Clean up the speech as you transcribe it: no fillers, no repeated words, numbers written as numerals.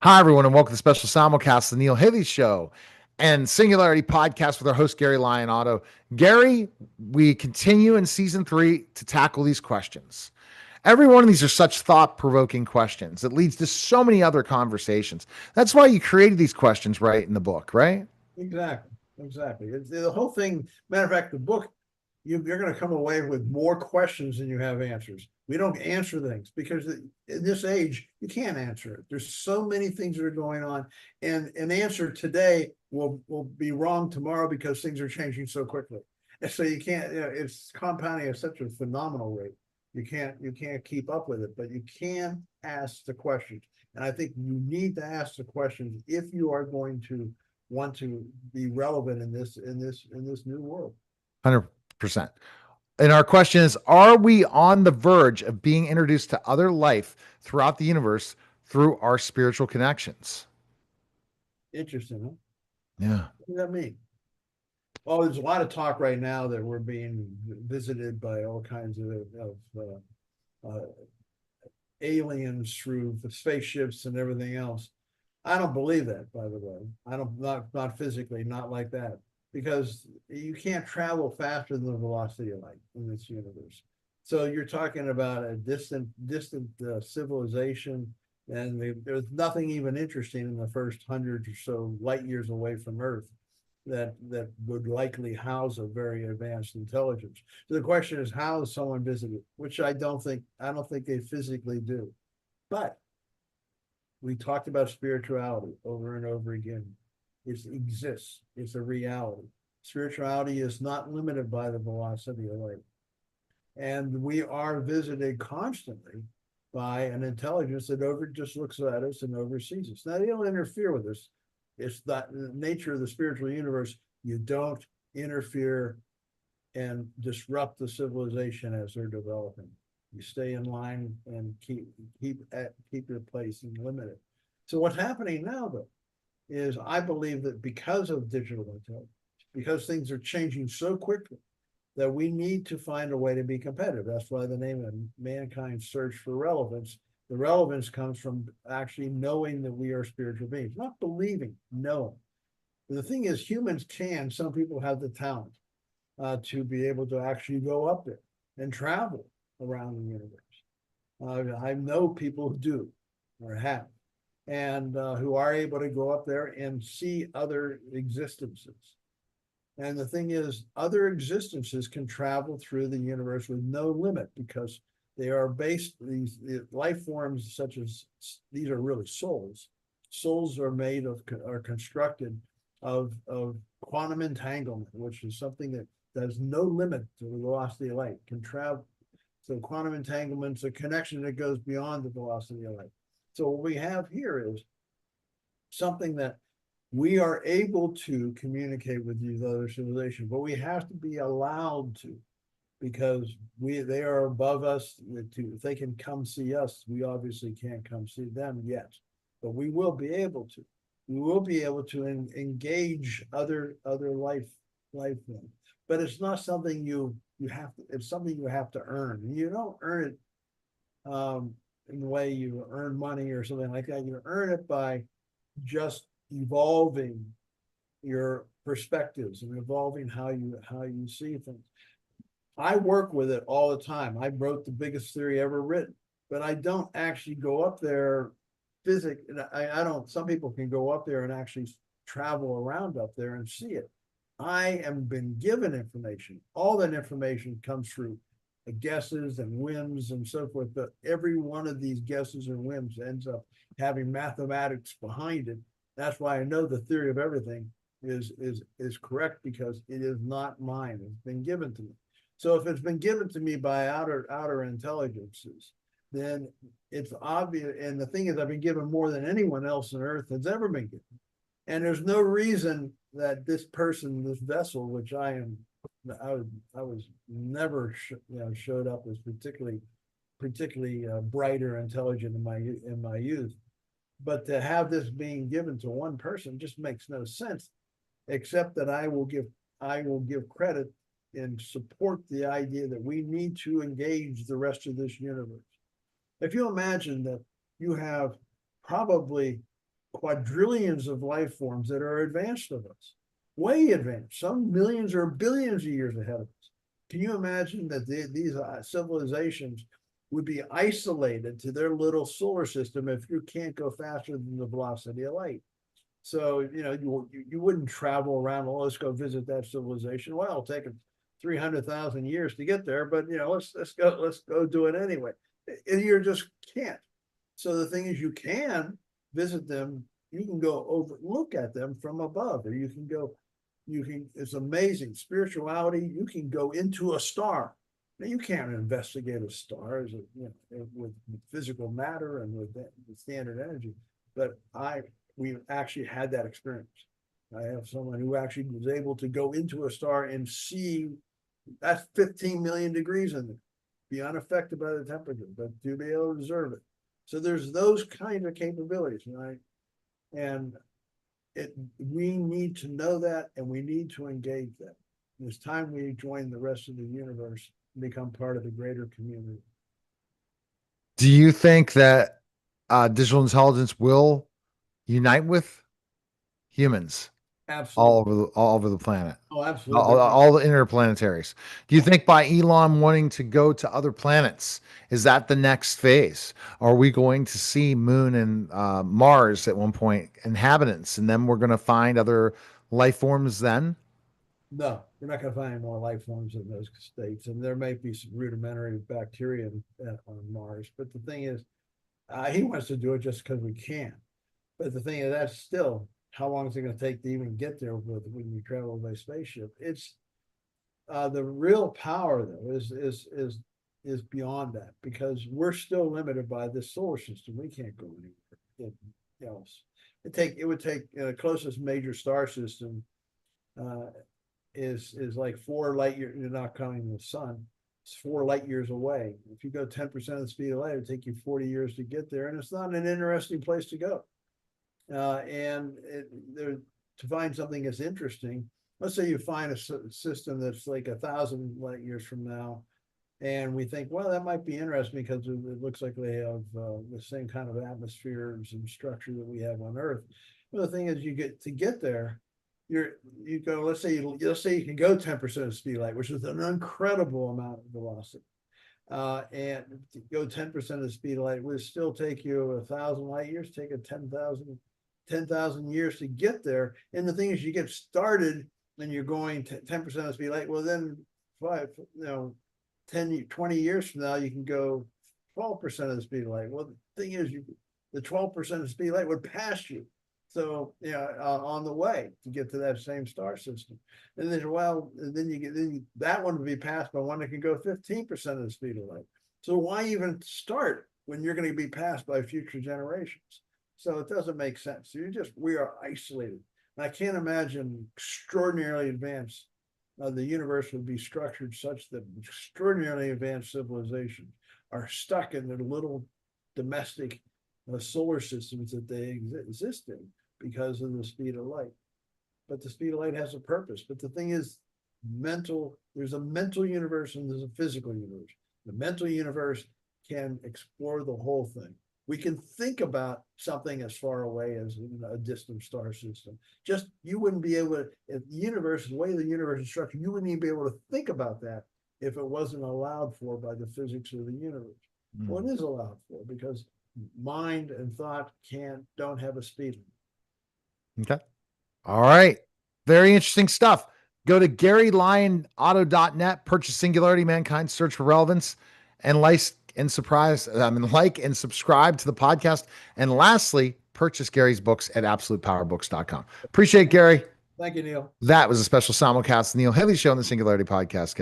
Hi, everyone, and welcome to the special simulcast, the Neil Hithy Show and Singularity podcast with our host, Gary Lyon Otto. Gary, we continue in season 3 to tackle these questions. Every one of these are such thought provoking questions. It leads to so many other conversations. That's why you created these questions right in the book, right? Exactly, exactly. It's the whole thing. Matter of fact, the book, you're going to come away with more questions than you have answers. We don't answer things because in this age, you can't answer it. There's so many things that are going on, and an answer today will be wrong tomorrow because things are changing so quickly. And so you can't. It's compounding at such a phenomenal rate. You can't keep up with it, but you can ask the questions. And I think you need to ask the questions if you are going to want to be relevant in this new world. 100%. And our question is, are we on the verge of being introduced to other life throughout the universe through our spiritual connections? Interesting, huh? Yeah. What does that mean? Oh, there's a lot of talk right now that we're being visited by all kinds of aliens through the spaceships and everything else. I don't believe that, by the way. I don't not physically, not like that, because you can't travel faster than the velocity of light in this universe. So you're talking about a distant civilization, and there's nothing even interesting in the first hundred or so light years away from Earth that would likely house a very advanced intelligence. So the question is, how does someone visit it? Which I don't think they physically do, but we talked about spirituality over and over again. It exists. It's a reality. Spirituality is not limited by the velocity of light. And we are visited constantly by an intelligence that just looks at us and oversees us. Now, they don't interfere with us. It's that the nature of the spiritual universe. You don't interfere and disrupt the civilization as they're developing. You stay in line and keep your place and limit it. So what's happening now, though, is I believe that because of digital intelligence, because things are changing so quickly, that we need to find a way to be competitive. That's why the name of Mankind's Search for Relevance. The relevance comes from actually knowing that we are spiritual beings, not believing, knowing. The thing is, humans can, some people have the talent to be able to actually go up there and travel around the universe. I know people who do or have, and who are able to go up there and see other existences. And the thing is, other existences can travel through the universe with no limit because they are based, these life forms such as these are really souls. Souls are constructed of quantum entanglement, which is something that there's no limit to the velocity of light, can travel. So quantum entanglement is a connection that goes beyond the velocity of light. So what we have here is something that we are able to communicate with these other civilizations, but we have to be allowed to, because they are above us. If they can come see us, we obviously can't come see them yet, but we will be able to. We will be able to engage other life forms, but it's not something you have to. It's something you have to earn. You don't earn it in the way you earn money or something like that. You earn it by just evolving your perspectives and evolving how you see things. I work with it all the time. I wrote the biggest theory ever written, but I don't actually go up there I don't. Some people can go up there and actually travel around up there and see it. I am been given information. All that information comes through guesses and whims and so forth, but every one of these guesses and whims ends up having mathematics behind it. That's why I know the theory of everything is correct, because it is not mine. It's been given to me. So if it's been given to me by outer intelligences, then it's obvious. And the thing is, I've been given more than anyone else on Earth has ever been given. And there's no reason that this person, this vessel, which I was never showed up as particularly bright or intelligent in my youth, but to have this being given to one person just makes no sense, except that I will give credit and support the idea that we need to engage the rest of this universe. If you imagine that you have probably quadrillions of life forms that are advanced of us, way advanced, some millions or billions of years ahead of us. Can you imagine that these civilizations would be isolated to their little solar system if you can't go faster than the velocity of light? So, you wouldn't travel around, well, let's go visit that civilization. Well, it'll take 300,000 years to get there, but let's go do it anyway. You just can't. So the thing is, you can visit them. You can go over, look at them from above, or it's amazing. Spirituality, you can go into a star. Now, you can't investigate a star with physical matter and with standard energy, but we actually had that experience. I have someone who actually was able to go into a star and see that's 15 million degrees in there, be unaffected by the temperature, but to be able to observe it. So there's those kind of capabilities, right? And we need to know that, and we need to engage that. It's time we join the rest of the universe and become part of the greater community. Do you think that digital intelligence will unite with humans Absolutely. all over the planet? Oh, absolutely. All the interplanetaries. Do you think by Elon wanting to go to other planets, is that the next phase? Are we going to see Moon and Mars at one point, inhabitants, and then we're going to find other life forms then? No, you're not going to find more life forms in those states, and there may be some rudimentary bacteria on Mars. But the thing is, he wants to do it just because we can. But the thing is, that's still how long is it going to take to even get there when you travel by spaceship? It's the real power though is beyond that, because we're still limited by this solar system. We can't go anywhere else. It would take the closest major star system is like 4 light years. You're not counting the sun. It's 4 light years away. If you go 10% of the speed of light, it would take you 40 years to get there, and it's not an interesting place to go. To find something that's interesting, let's say you find a system that's like 1,000 light years from now, and we think, well, that might be interesting because it looks like they have the same kind of atmospheres and structure that we have on Earth. Well, the thing is, you get there, you go. Let's say you can go 10% of the speed of light, which is an incredible amount of velocity. And to go 10% of the speed of light would still take you 1,000 light years, take it 10,000 years to get there. And the thing is, you get started and you're going to 10% of the speed of light. Well, then 10, 20 years from now, you can go 12% of the speed of light. Well, the thing is, the 12% of the speed of light would pass you. So, on the way to get to that same star system. And then, that one would be passed by one that can go 15% of the speed of light. So why even start when you're going to be passed by future generations? So it doesn't make sense. We are isolated. And I can't imagine extraordinarily advanced. The universe would be structured such that extraordinarily advanced civilizations are stuck in their little domestic solar systems that they exist in because of the speed of light. But the speed of light has a purpose. But the thing is, there's a mental universe and there's a physical universe. The mental universe can explore the whole thing. We can think about something as far away as a distant star system. Just you wouldn't be able to, if the way the universe is structured, you wouldn't even be able to think about that if it wasn't allowed for by the physics of the universe. Well, it is allowed for because mind and thought don't have a speed limit. Okay. All right. Very interesting stuff. Go to GaryLyonOtto.net, purchase Singularity, Mankind Search for Relevance, and like and subscribe to the podcast. And lastly, purchase Gary's books at AbsolutePowerBooks.com. Appreciate it, Gary. Thank you, Neil. That was a special simulcast, Neil Haley Show on the Singularity Podcast.